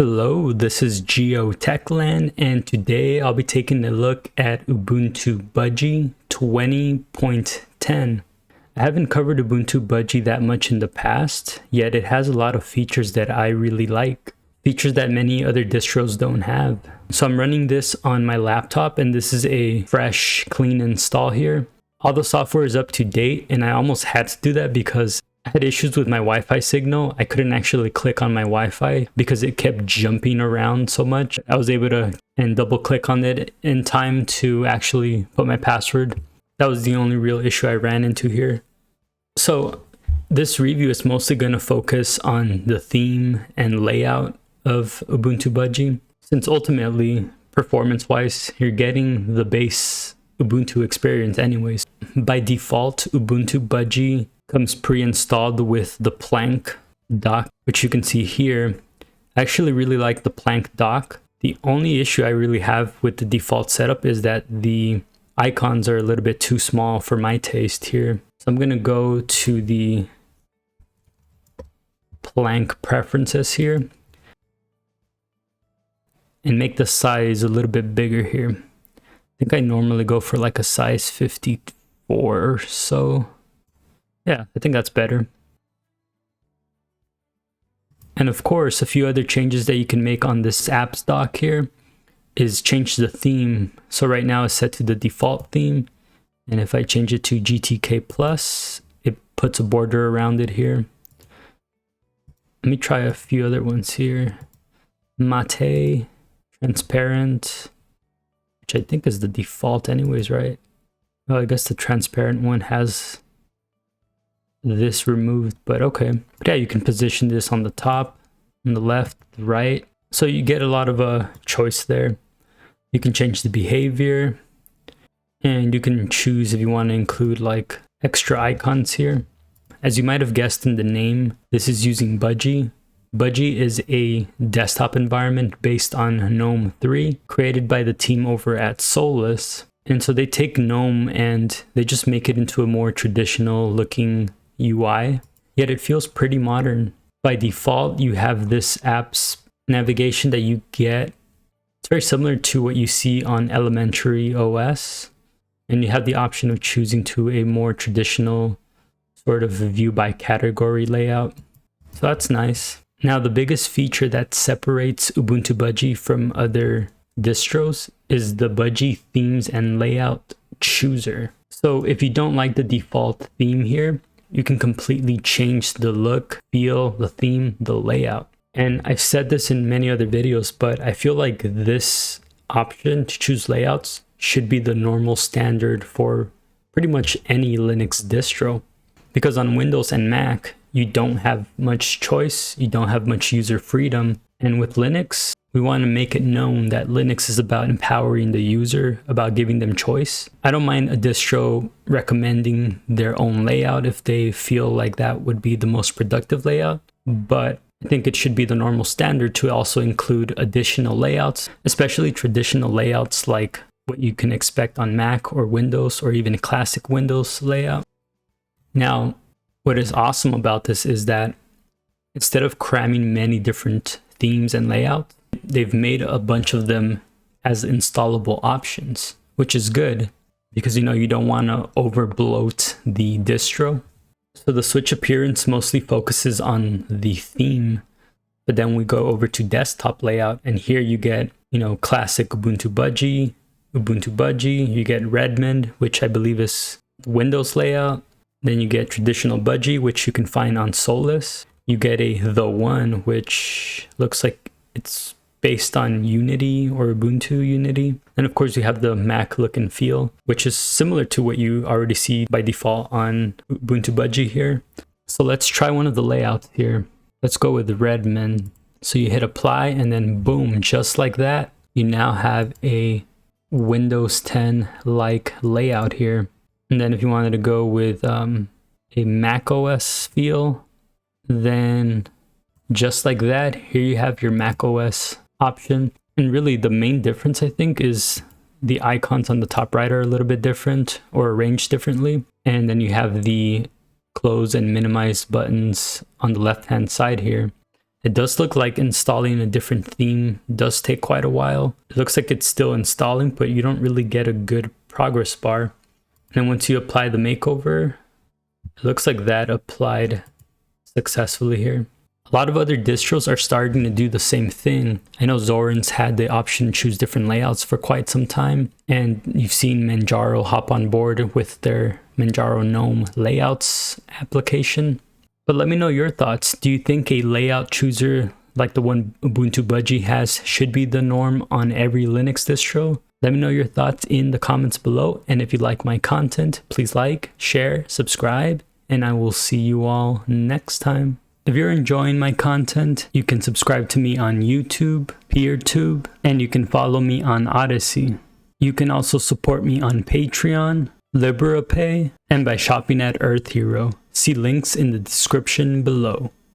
Hello, this is GeoTechland, and today I'll be taking a look at Ubuntu Budgie 20.10. I haven't covered Ubuntu Budgie that much in the past, yet it has a lot of features that I really like. Features that many other distros don't have. So I'm running this on my laptop, and this is a fresh, clean install here. All the software is up to date, and I almost had to do that because I had issues with my Wi-Fi signal. I couldn't actually click on my Wi-Fi because it kept jumping around so much. I was able to double click on it in time to actually put my password. That was the only real issue I ran into here. So this review is mostly going to focus on the theme and layout of Ubuntu Budgie, since ultimately, performance-wise, you're getting the base Ubuntu experience anyways. By default, Ubuntu Budgie comes pre-installed with the Plank dock, which you can see here. I actually really like the Plank dock. The only issue I really have with the default setup is that the icons are a little bit too small for my taste here. So I'm going to go to the Plank preferences here and make the size a little bit bigger here. I think I normally go for like a size 54 or so. Yeah, I think that's better. And of course, a few other changes that you can make on this apps dock here is change the theme. So right now it's set to the default theme. And if I change it to GTK Plus, it puts a border around it here. Let me try a few other ones here. Mate, transparent, which I think is the default anyways, right? Oh, I guess the transparent one has this removed, but okay. But yeah, you can position this on the top, on the left, the right. So you get a lot of choice there. You can change the behavior, and you can choose if you want to include like extra icons here. As you might have guessed in the name, this is using Budgie. Budgie is a desktop environment based on GNOME 3, created by the team over at Solus. And so they take GNOME and they just make it into a more traditional looking UI, yet it feels pretty modern. By default, you have this app's navigation that you get. It's very similar to what you see on Elementary OS, and you have the option of choosing to a more traditional sort of view by category layout. So that's nice. Now, the biggest feature that separates Ubuntu Budgie from other distros is the Budgie themes and layout chooser. So if you don't like the default theme here, you can completely change the look, feel, the theme, the layout. And I've said this in many other videos, but I feel like this option to choose layouts should be the normal standard for pretty much any Linux distro. Because on Windows and Mac, you don't have much choice, you don't have much user freedom. And with Linux, we want to make it known that Linux is about empowering the user, about giving them choice. I don't mind a distro recommending their own layout if they feel like that would be the most productive layout, but I think it should be the normal standard to also include additional layouts, especially traditional layouts like what you can expect on Mac or Windows or even a classic Windows layout. Now, what is awesome about this is that instead of cramming many different themes and layouts, they've made a bunch of them as installable options, which is good because, you know, you don't want to over bloat the distro. So the switch appearance mostly focuses on the theme, but then we go over to desktop layout, and here you get, you know, classic Ubuntu Budgie, you get Redmond, which I believe is Windows layout. Then you get traditional Budgie, which you can find on Solus. You get a The One, which looks like it's based on Unity or Ubuntu Unity. And of course, you have the Mac look and feel, which is similar to what you already see by default on Ubuntu Budgie here. So let's try one of the layouts here. Let's go with Redmond. So you hit apply, and then boom, just like that, you now have a Windows 10 like layout here. And then if you wanted to go with a Mac OS feel, then just like that, here you have your Mac OS option. And really the main difference, I think, is the icons on the top right are a little bit different or arranged differently. And then you have the close and minimize buttons on the left hand side here. It does look like installing a different theme does take quite a while. It looks like it's still installing, but you don't really get a good progress bar. And then once you apply the makeover, it looks like that applied successfully here. A lot of other distros are starting to do the same thing. I know Zorin's had the option to choose different layouts for quite some time, and you've seen Manjaro hop on board with their Manjaro GNOME layouts application. But let me know your thoughts. Do you think a layout chooser like the one Ubuntu Budgie has should be the norm on every Linux distro? Let me know your thoughts in the comments below, and if you like my content, please like, share, subscribe, and I will see you all next time. If you're enjoying my content, you can subscribe to me on YouTube, PeerTube, and you can follow me on Odyssey. You can also support me on Patreon, LiberaPay, and by shopping at Earth Hero. See links in the description below.